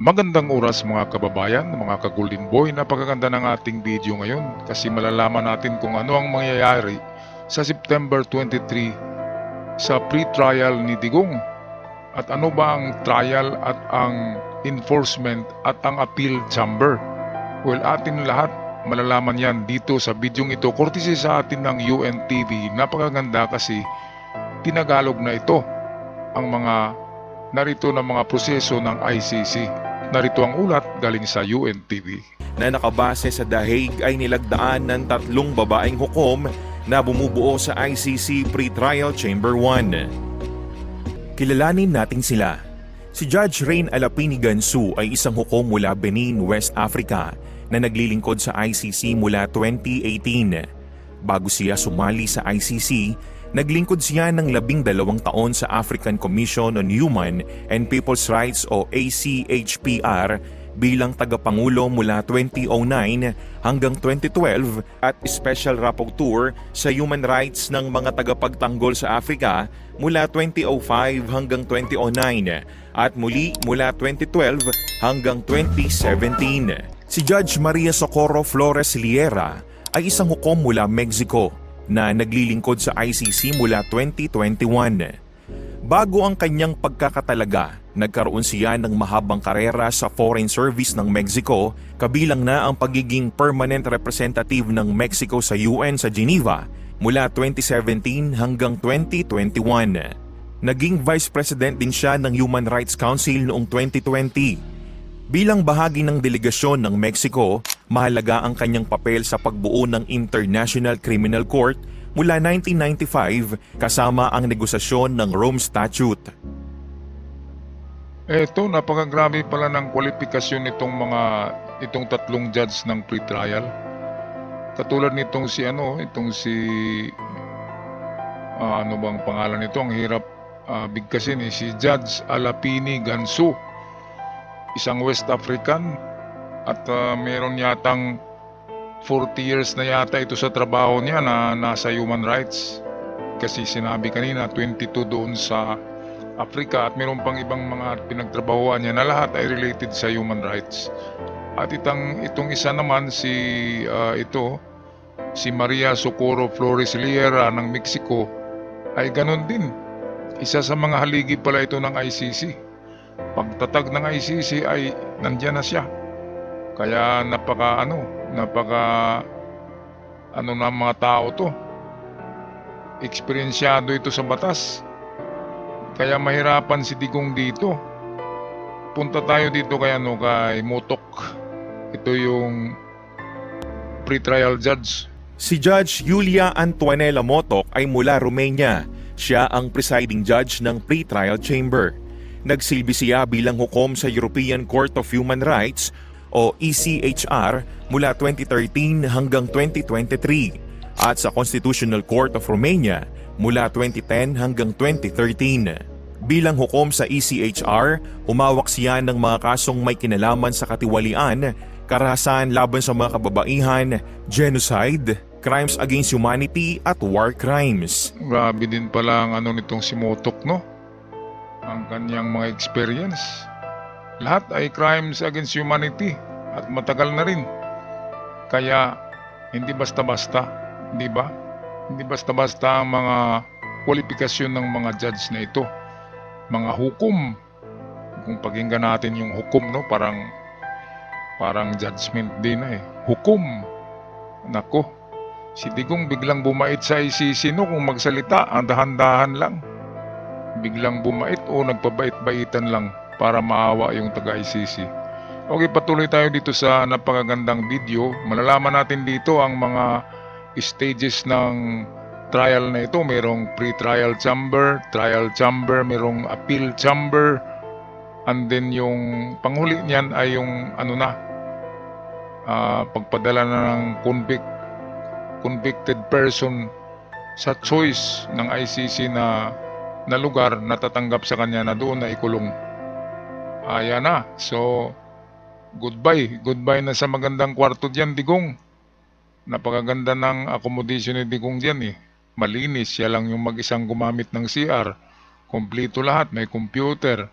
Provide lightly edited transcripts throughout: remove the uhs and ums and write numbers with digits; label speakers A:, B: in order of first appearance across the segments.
A: Magandang oras mga kababayan, mga ka-Golden Boy. Napakaganda ng ating video ngayon kasi malalaman natin kung ano ang mangyayari sa September 23 sa pre-trial ni Digong. At ano ba ang trial at ang enforcement at ang appeal chamber? Well, atin lahat malalaman yan dito sa bidyong ito. Courtesy sa atin ng UNTV. Napakaganda kasi tinagalog na ito ang mga narito ng mga proseso ng ICC. Narito ang ulat galing sa UNTV.
B: Na nakabase sa dahig ay nilagdaan ng 3 babaeng hukom na bumubuo sa ICC Pre-Trial Chamber 1. Kilalanin natin sila. Si Judge Rain Alapini Gansu ay isang hukom mula Benin, West Africa na naglilingkod sa ICC mula 2018. Bago siya sumali sa ICC, naglingkod siya ng 12 taon sa African Commission on Human and People's Rights o ACHPR bilang tagapangulo mula 2009 hanggang 2012 at Special Rapporteur sa Human Rights ng mga tagapagtanggol sa Africa mula 2005 hanggang 2009 at muli mula 2012 hanggang 2017. Si Judge Maria Socorro Flores Liera ay isang hukom mula Mexico na naglilingkod sa ICC mula 2021. Bago ang kanyang pagkakatalaga, nagkaroon siya ng mahabang karera sa Foreign Service ng Mexico, kabilang na ang pagiging Permanent Representative ng Mexico sa UN sa Geneva mula 2017 hanggang 2021. Naging Vice President din siya ng Human Rights Council noong 2020. Bilang bahagi ng delegasyon ng Mexico, mahalaga ang kanyang papel sa pagbuo ng International Criminal Court mula 1995 kasama ang negosasyon ng Rome Statute.
A: Eto, napakagrabe pala ng kwalifikasyon itong 3 judge ng pre-trial. Katulad nitong itong si ano bang pangalan nito? Ang hirap bigkasin si Judge Alapini Gansu. Isang West African at meron yatang 40 years na yata ito sa trabaho niya na nasa human rights. Kasi sinabi kanina 22 doon sa Africa at meron pang ibang mga pinagtrabahuan niya na lahat ay related sa human rights. At itong isa naman si Maria Socorro Flores Liera ng Mexico ay ganon din. Isa sa mga haligi pala ito ng ICC. Pagtatag ng ICC ay nandiyan na siya. Kaya napaka ng mga tao to. Eksperensyado ito sa batas. Kaya mahirapan si Digong dito. Punta tayo dito kay Motok. Ito yung pre-trial judge.
B: Si Judge Julia Antonella Motok ay mula Romania. Siya ang presiding judge ng pre-trial chamber. Nagsilbi siya bilang hukom sa European Court of Human Rights o ECHR mula 2013 hanggang 2023 at sa Constitutional Court of Romania mula 2010 hanggang 2013. Bilang hukom sa ECHR, humawak siya ng mga kasong may kinalaman sa katiwalian, karahasan laban sa mga kababaihan, genocide, crimes against humanity at war crimes.
A: Grabe din pala ang nitong si Motok, no? Ang kanyang mga experience. Lahat ay crimes against humanity at matagal na rin. Kaya hindi basta-basta, di ba? Hindi basta-basta ang mga kwalifikasyon ng mga judge na ito. Mga hukom. Kung pakinggan natin yung hukom, no, parang judgment din Hukom. Nako. Si Digong biglang bumait sa ICC, no, kung magsalita, dahan-dahan lang. Biglang bumait o nagpabait-baitan lang para maawa yung taga-ICC. Okay, patuloy tayo dito sa napakagandang video. Malalaman natin dito ang mga stages ng trial na ito. Merong pre-trial chamber, trial chamber, merong appeal chamber, and then yung panghuli niyan ay yung pagpadala na ng convicted person sa choice ng ICC na lugar na tatanggap sa kanya na doon na ikulong. Ayan na. So, goodbye. Goodbye na sa magandang kwarto diyan, Digong. Napakaganda ng accommodation ni Digong diyan Malinis. Siya lang yung mag-isang gumamit ng CR. Kompleto lahat. May computer.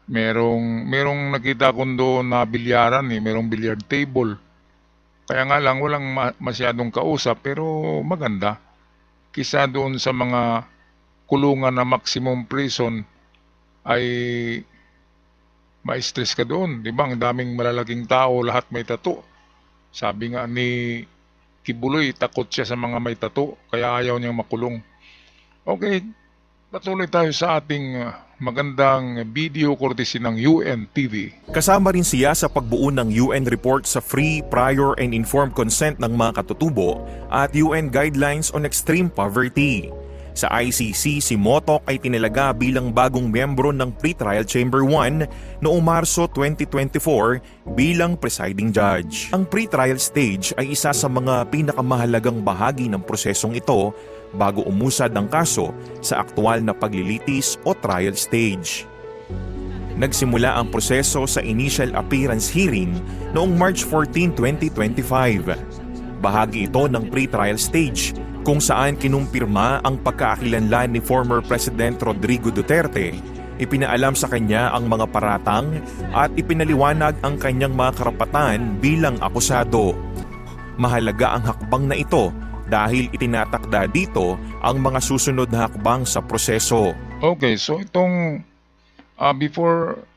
A: Merong nakita ko doon na bilyaran merong billiard table. Kaya nga lang walang masyadong kausap pero maganda. Kisa doon sa mga kulungan na maximum prison ay ma-stress ka doon. Di ba? Ang daming malalaking tao, lahat may tattoo. Sabi nga ni Kibuloy, takot siya sa mga may tattoo, kaya ayaw niyang makulong. Okay, patuloy tayo sa ating magandang video courtesy ng UNTV.
B: Kasama rin siya sa pagbuo ng UN report sa free, prior and informed consent ng mga katutubo at UN guidelines on extreme poverty. Sa ICC, si Motok ay tinalaga bilang bagong miyembro ng Pre-Trial Chamber 1 noong Marso 2024 bilang presiding judge. Ang pre-trial stage ay isa sa mga pinakamahalagang bahagi ng prosesong ito bago umusad ang kaso sa aktual na paglilitis o trial stage. Nagsimula ang proseso sa initial appearance hearing noong March 14, 2025. Bahagi ito ng pre-trial stage kung saan kinumpirma ang pagkakakilanlan ni former President Rodrigo Duterte, ipinaalam sa kanya ang mga paratang at ipinaliwanag ang kanyang mga karapatan bilang akusado. Mahalaga ang hakbang na ito dahil itinatakda dito ang mga susunod na hakbang sa proseso.
A: Okay, so itong before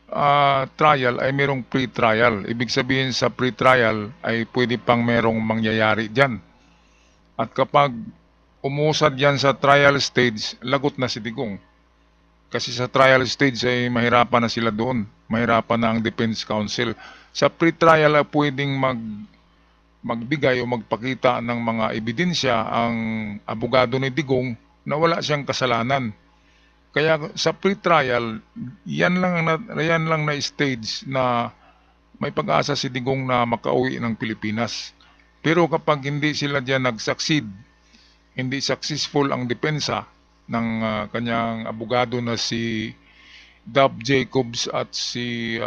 A: trial ay merong pre-trial. Ibig sabihin sa pre-trial ay pwede pang merong mangyayari dyan. At kapag umusad yan sa trial stage, lagot na si Digong. Kasi sa trial stage ay mahirapan na sila doon. Mahirapan na ang defense counsel. Sa pre-trial ay pwedeng magbigay o magpakita ng mga ebidensya ang abogado ni Digong na wala siyang kasalanan. Kaya sa pre-trial, yan lang na stage na may pag-asa si Digong na makauwi ng Pilipinas. Pero kapag hindi sila diyan nag-succeed, hindi successful ang depensa ng kanyang abogado na si Dub Jacobs at si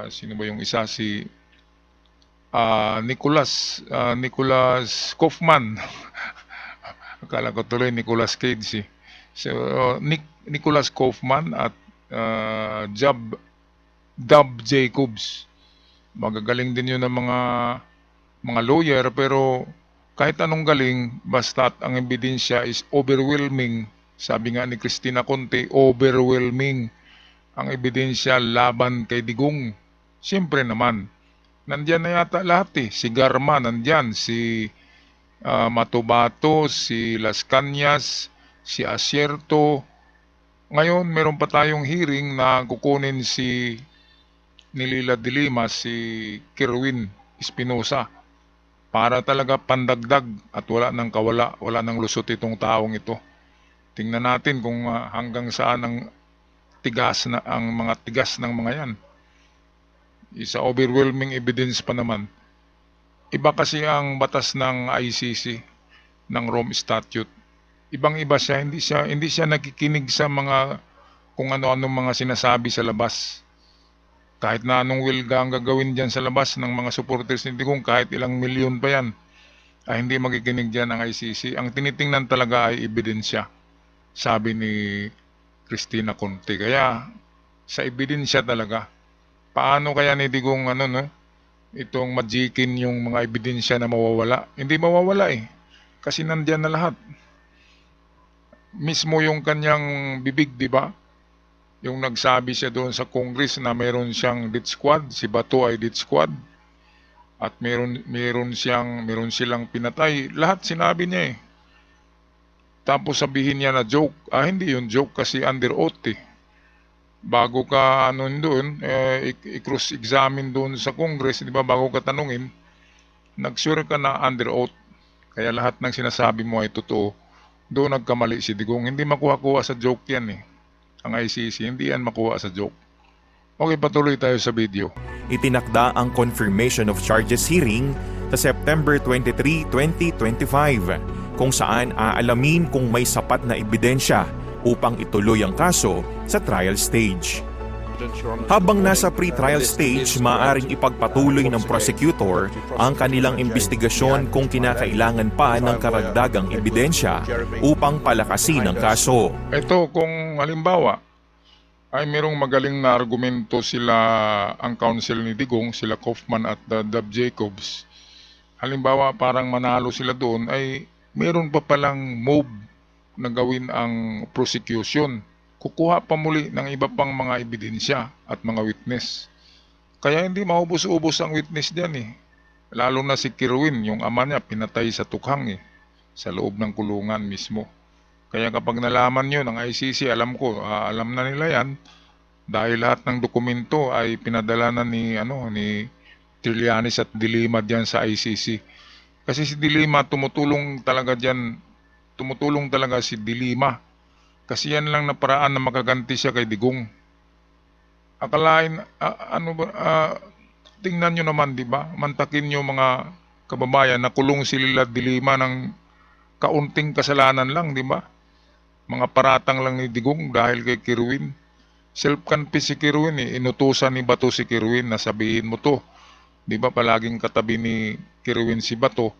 A: sino ba yung isa, si Nicholas Kaufman. Akala ko tuloy Nicolas Cage. So Nicholas Kaufman at Dub Jacobs. Magagaling din yun ng mga lawyer, pero kahit anong galing, basta't ang ebidensya is overwhelming. Sabi nga ni Cristina Conte, overwhelming ang ebidensya laban kay Digong. Siyempre naman, nandyan na yata lahat Si Garma nandyan, si Matubato, si Las Cañas, si Asierto. Ngayon, meron pa tayong hearing na kukunin si Nilila de Lima, si Kerwin Espinosa, para talaga pandagdag at wala nang kawala, wala nang lusot itong taong ito. Tingnan natin kung hanggang saan ang mga tigas ng mga yan. Isa overwhelming evidence pa naman. Iba kasi ang batas ng ICC, ng Rome Statute. Ibang-iba siya, hindi siya nakikinig sa mga kung ano-anong mga sinasabi sa labas. Kahit na anong wilga ang gagawin dyan sa labas ng mga supporters ni Digong, kahit ilang milyon pa yan, ay hindi magikinig dyan ang ICC. Ang tinitingnan talaga ay ebidensya, sabi ni Cristina Conte. Kaya sa ebidensya talaga, paano kaya ni Digong itong magikin yung mga ebidensya na mawawala? Hindi mawawala kasi nandyan na lahat. Mismo yung kanyang bibig, di ba? Yung nagsabi siya doon sa Congress na meron siyang death squad, si Bato ay death squad, at meron silang pinatay. Lahat sinabi niya Tapos sabihin niya na joke. Hindi yun joke kasi under oath Bago ka doon, i-cross-examine doon sa Congress, di ba, bago ka tanungin, nag-sure ka na under oath. Kaya lahat ng sinasabi mo ay totoo. Doon nagkamali si Digong. Hindi makuha-kuha sa joke yan Ang ICC, hindi yan makuha sa joke. Okay, patuloy tayo sa video.
B: Itinakda ang confirmation of charges hearing sa September 23, 2025 kung saan aalamin kung may sapat na ebidensya upang ituloy ang kaso sa trial stage. Habang nasa pre-trial stage, maaaring ipagpatuloy ng prosecutor ang kanilang investigasyon kung kinakailangan pa ng karagdagang ebidensya upang palakasin ang kaso.
A: Ito, kung halimbawa, ay merong magaling na argumento sila, ang counsel ni Digong, sila Kaufman at Dab Jacobs. Halimbawa, parang manalo sila doon, ay meron pa palang move na gawin ang prosecution. Kukuha pa muli ng iba pang mga ebidensya at mga witness. Kaya hindi maubos-ubos ang witness diyan eh. Lalo na si Kirwin, yung ama niya, pinatay sa tukhang eh, sa loob ng kulungan mismo. Kaya kapag nalaman nyo ng ICC, alam ko, alam na nila yan, dahil lahat ng dokumento ay pinadala na ni Trillanes at De Lima diyan sa ICC. Kasi si De Lima tumutulong talaga si De Lima. Kasi yan lang na paraan na makaganti siya kay Digong. Akalain, tingnan nyo naman, di ba? Mantakin nyo mga kababayan, nakulong si Lila De Lima ng kaunting kasalanan lang, di ba? Mga paratang lang ni Digong dahil kay Kirwin. Self-confess si Kirwin eh. Inutusan ni Bato si Kirwin na sabihin mo to. Di ba palaging katabi ni Kirwin si Bato?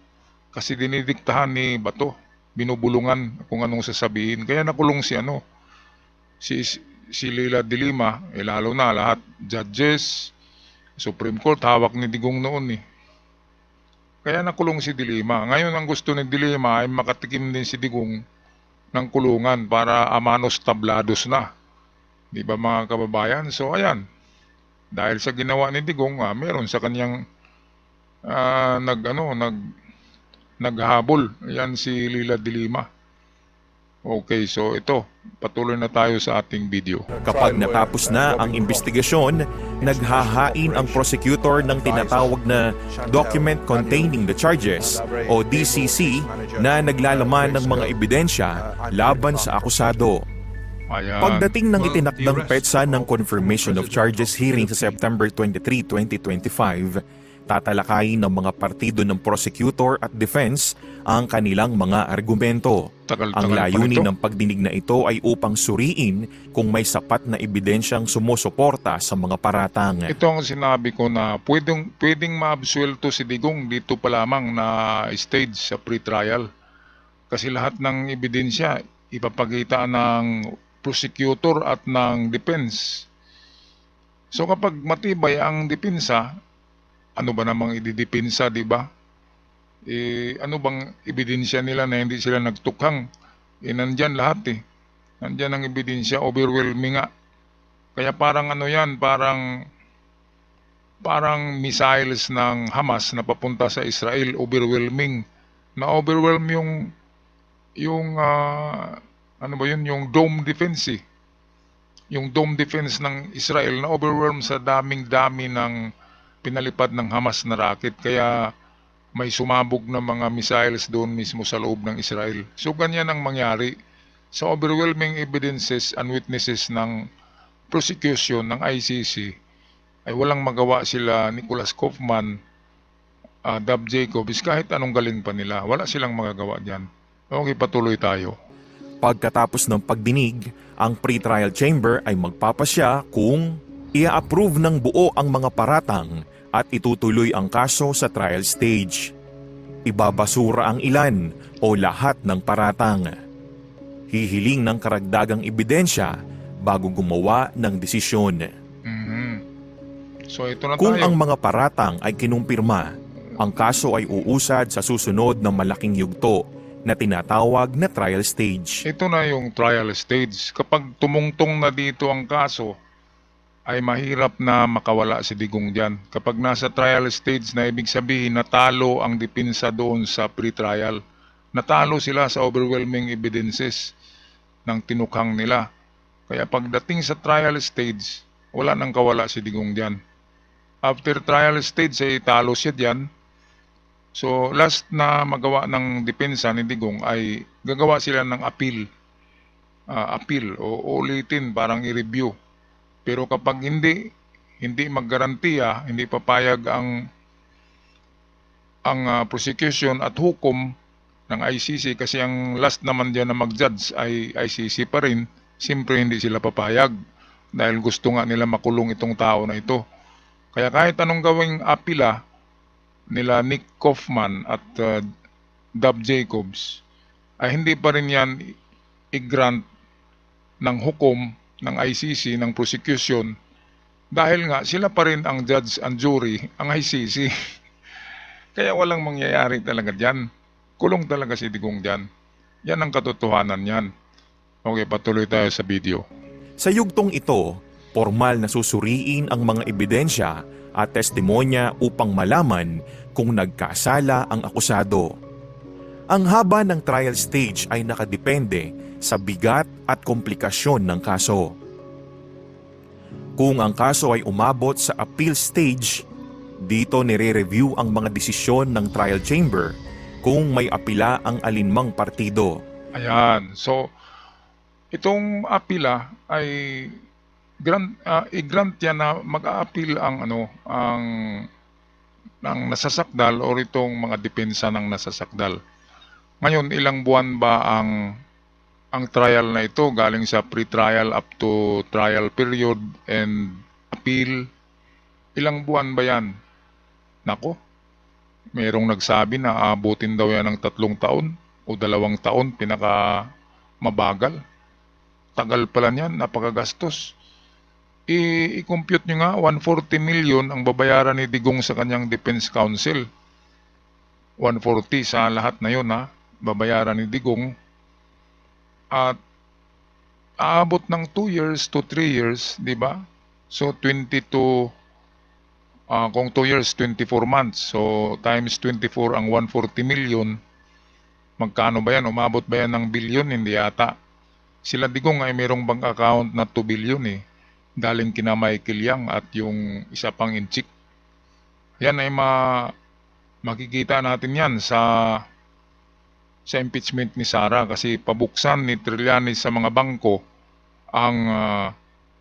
A: Kasi dinidiktahan ni Bato. Binubulungan kung anong sasabihin. Kaya nakulong si Lila De Lima. Lalo na lahat. Judges, Supreme Court, hawak ni Digong noon eh. Kaya nakulong si De Lima. Ngayon ang gusto ni De Lima ay makatikim din si Digong ng kulungan para amanos tablados na. Di ba mga kababayan? So ayan, dahil sa ginawa ni Digong, meron sa kanyang naghabol. Yan si Lila De Lima. Okay, so ito, patuloy na tayo sa ating video.
B: Kapag natapos na ang investigasyon, naghahain ang prosecutor ng tinatawag na Document Containing the Charges o DCC na naglalaman ng mga ebidensya laban sa akusado.
A: Ayan.
B: Pagdating ng itinakdang petsa ng Confirmation of Charges hearing sa September 23, 2025, tatalakayin ng mga partido ng prosecutor at defense ang kanilang mga argumento. Ang layunin ng pagdinig na ito ay upang suriin kung may sapat na ebidensyang sumusuporta sa mga paratang.
A: Ito ang sinabi ko na pwedeng maabsuelto si Digong dito pa lamang na stage sa pre-trial. Kasi lahat ng ebidensya ipapakita ng prosecutor at ng defense. So kapag matibay ang depensa, ano ba namang ididepensa, di ba? Ano bang ebidensya nila na hindi sila nagtukhang? Nandyan lahat eh. Nandyan ang ebidensya, overwhelming nga. Kaya parang ano yan, parang missiles ng Hamas na papunta sa Israel, overwhelming. Na-overwhelm yung yung dome defense eh. Yung dome defense ng Israel na overwhelm sa daming-dami ng pinalipad ng Hamas na rocket. Kaya may sumabog na mga missiles doon mismo sa loob ng Israel. So ganyan ang mangyari. Sa overwhelming evidences and witnesses ng prosecution ng ICC ay walang magawa sila Nicholas Kaufman, Dab Jacobs, kahit anong galing pa nila. Wala silang magagawa dyan. Okay, patuloy tayo.
B: Pagkatapos ng pagdinig, ang pre-trial chamber ay magpapasya kung i-approve ng buo ang mga paratang at itutuloy ang kaso sa trial stage. Ibabasura ang ilan o lahat ng paratang. Hihiling ng karagdagang ebidensya bago gumawa ng desisyon.
A: So ito na
B: Kung
A: tayo.
B: ang mga paratang ay kinumpirma, ang kaso ay uusad sa susunod na malaking yugto na tinatawag na trial stage.
A: Ito na yung trial stage. Kapag tumungtong na dito ang kaso, ay mahirap na makawala si Digong dyan. Kapag nasa trial stage na, ibig sabihin natalo ang depensa doon sa pre-trial. Natalo sila sa overwhelming evidences ng tinukhang nila. Kaya pagdating sa trial stage, wala nang kawala si Digong dyan. After trial stage ay talo siya dyan. So last na magawa ng depensa ni Digong ay gagawa sila ng appeal. Appeal o ulitin, parang i-review. Pero kapag hindi maggarantiya, hindi papayag ang prosecution at hukom ng ICC, kasi ang last naman diyan na mag-judge ay ICC pa rin, siyempre hindi sila papayag dahil gusto nga nila makulong itong tao na ito. Kaya kahit anong gawing apila nila Nick Kaufman at Dab Jacobs, ay hindi pa rin yan i-grant ng hukom ng ICC, ng prosecution, dahil nga sila pa rin ang judge and jury, ang ICC. Kaya walang mangyayari talaga dyan. Kulong talaga si Digong dyan. Yan ang katotohanan yan. Okay, patuloy tayo sa video.
B: Sa yugtong ito, formal na susuriin ang mga ebidensya at testimonya upang malaman kung nagkasala ang akusado. Ang haba ng trial stage ay nakadepende sa bigat at komplikasyon ng kaso. Kung ang kaso ay umabot sa appeal stage, dito nire-review ang mga desisyon ng trial chamber kung may apila ang alinmang partido.
A: Ayan. So, itong apila ay i-grant yan na mag-a-appeal ang ng nasasakdal o itong mga depensa ng nasasakdal. Ngayon, ilang buwan ba ang trial na ito galing sa pre-trial up to trial period and appeal? Ilang buwan ba yan? Nako, merong nagsabi na aabutin daw yan ng 3 taon o 2 taon, pinaka mabagal. Tagal pala niyan, napakagastos. I-compute nyo nga, 140 million ang babayaran ni Digong sa kanyang defense counsel. 140 sa lahat na yun ha, babayaran ni Digong. At aabot ng 2 years to 3 years, di ba? So 22, kung 2 years, 24 months. So times 24 ang 140 million. Magkano ba yan? Umabot ba yan ng billion? Hindi yata. Sila Digong ay mayroong bank account na 2 billion eh. Galing kina Michael Yang at yung isa pang inchik. Yan ay makikita natin yan sa impeachment ni Sara kasi pabuksan ni Trillanes sa mga bangko ang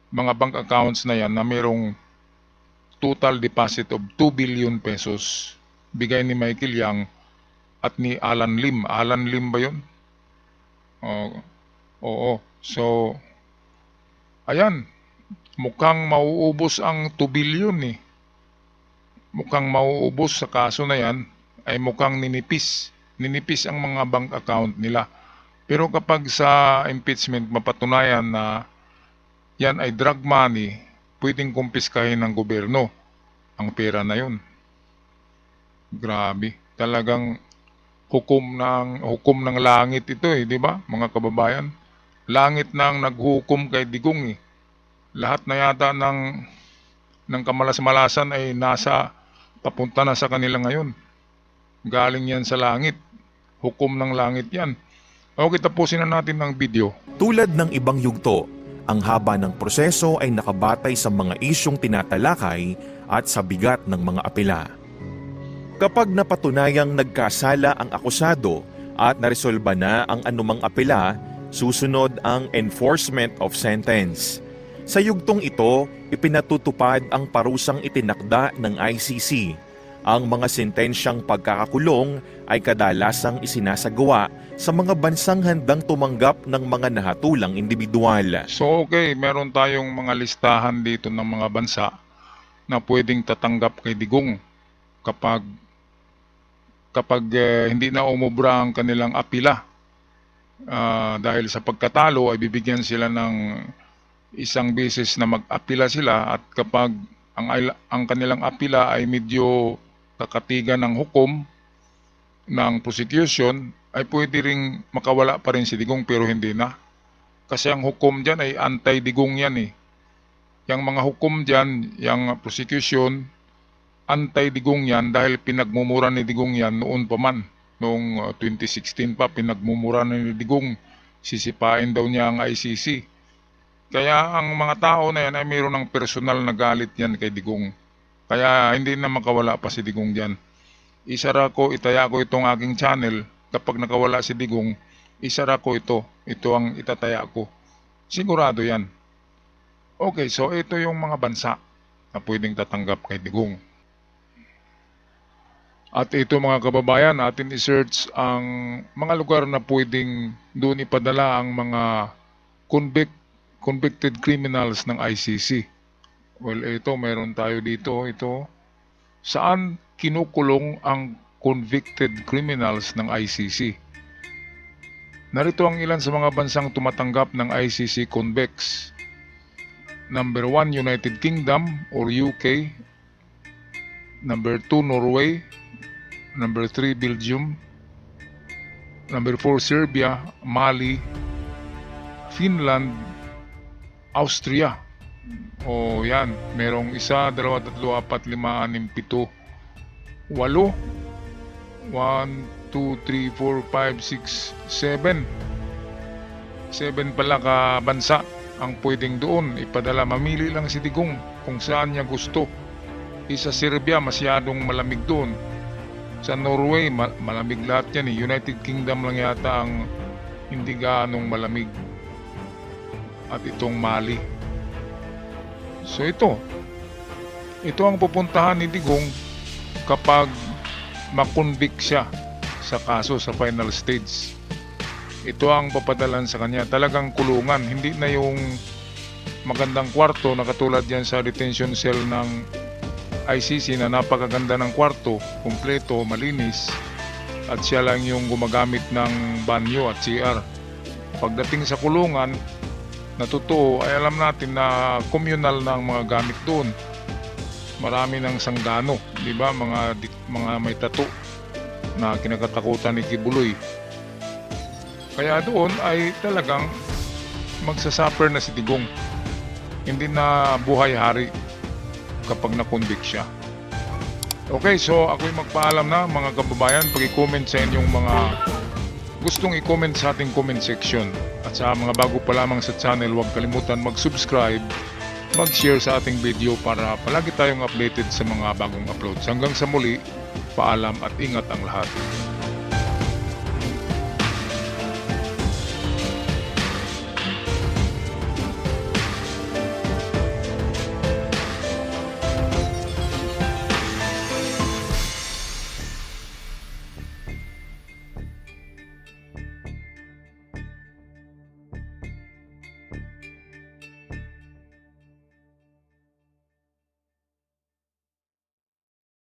A: mga bank accounts na yan na mayroong total deposit of 2 billion pesos bigay ni Michael Yang at ni Alan Lim. Alan Lim ba yun? Oo. So, ayan. Mukhang mauubos ang 2 billion eh. Mukhang mauubos sa kaso na yan ay mukhang ninipis. Ninipis ang mga bank account nila. Pero kapag sa impeachment mapatunayan na yan ay drug money, pwedeng kumpiskahin ng gobyerno ang pera na yun. Grabe. Talagang hukom ng langit ito eh, di ba? Mga kababayan. Langit na ang naghukom kay Digong eh. Lahat na yata ng kamalas-malasan ay papunta na sa kanila ngayon. Galing yan sa langit. Hukom ng langit yan. Okay, tapusin na natin ng video.
B: Tulad ng ibang yugto, ang haba ng proseso ay nakabatay sa mga isyong tinatalakay at sa bigat ng mga apela. Kapag napatunayang nagkasala ang akusado at naresolba na ang anumang apela, susunod ang enforcement of sentence. Sa yugtong ito, ipinatutupad ang parusang itinakda ng ICC. Ang mga sentensyang pagkakakulong ay kadalasang isinasagawa sa mga bansang handang tumanggap ng mga nahatulang individual.
A: So okay, meron tayong mga listahan dito ng mga bansa na pwedeng tatanggap kay Digong kapag hindi na umubra ang kanilang apila. Dahil sa pagkatalo ay bibigyan sila ng isang beses na mag-apila sila at kapag ang kanilang apila ay medyo kakatigan ng hukom ng prosecution ay pwede ring makawala pa rin si Digong pero hindi na. Kasi ang hukom dyan ay anti-Digong yan eh. Yung mga hukom dyan, yung prosecution, anti-Digong yan dahil pinagmumura ni Digong yan noon pa man. Noong 2016 pa, pinagmumura ni Digong, sisipain daw niya ang ICC. Kaya ang mga tao na yan ay mayroon ng personal na galit yan kay Digong. Kaya hindi na makawala pa si Digong dyan. Itaya ko itong aking channel. Kapag nakawala si Digong, isara ko ito. Ito ang itataya ko. Sigurado yan. Okay, so ito yung mga bansa na pwedeng tatanggap kay Digong. At ito mga kababayan, atin i-search ang mga lugar na pwedeng doon ipadala ang mga convicted criminals ng ICC. Well, ito, meron tayo dito. Ito, saan kinukulong ang convicted criminals ng ICC? Narito ang ilan sa mga bansang tumatanggap ng ICC convicts. Number 1, United Kingdom or UK. Number 2, Norway. Number 3, Belgium. Number 4, Serbia, Mali, Finland, Austria. O yan, merong 1, 2, 3, 4, 5, 6, 7, 8. 1, 2, 3, 4, 5, 6, 7. 7 pala ka bansa ang pwedeng doon ipadala. Mamili lang si Digong kung saan niya gusto. Sa Serbia, masyadong malamig doon. Sa Norway, malamig lahat yan eh. United Kingdom lang yata ang hindi gaanong malamig. At itong Mali. So ito ang pupuntahan ni Digong kapag makonvict siya sa kaso sa final stage. Ito ang papadalan sa kanya. Talagang kulungan. Hindi na yung magandang kwarto na katulad yan sa detention cell ng ICC na napakaganda ng kwarto, kumpleto, malinis, at siya lang yung gumagamit ng banyo at CR. Pagdating sa kulungan na totoo, ay alam natin na communal ng mga gamit doon. Marami ng sanggano, di ba? Mga may tattoo na kinakatakutan ni Kibuloy. Kaya doon ay talagang magsasuffer na si Digong. Hindi na buhay hari kapag na-convict siya. Okay, so ako'y magpaalam na mga kababayan. Pag-i-comment sa inyong mga gustong i-comment sa ating comment section. At sa mga bago pa lamang sa channel, huwag kalimutan mag-subscribe, mag-share sa ating video para palagi tayong updated sa mga bagong uploads. Hanggang sa muli, paalam at ingat ang lahat.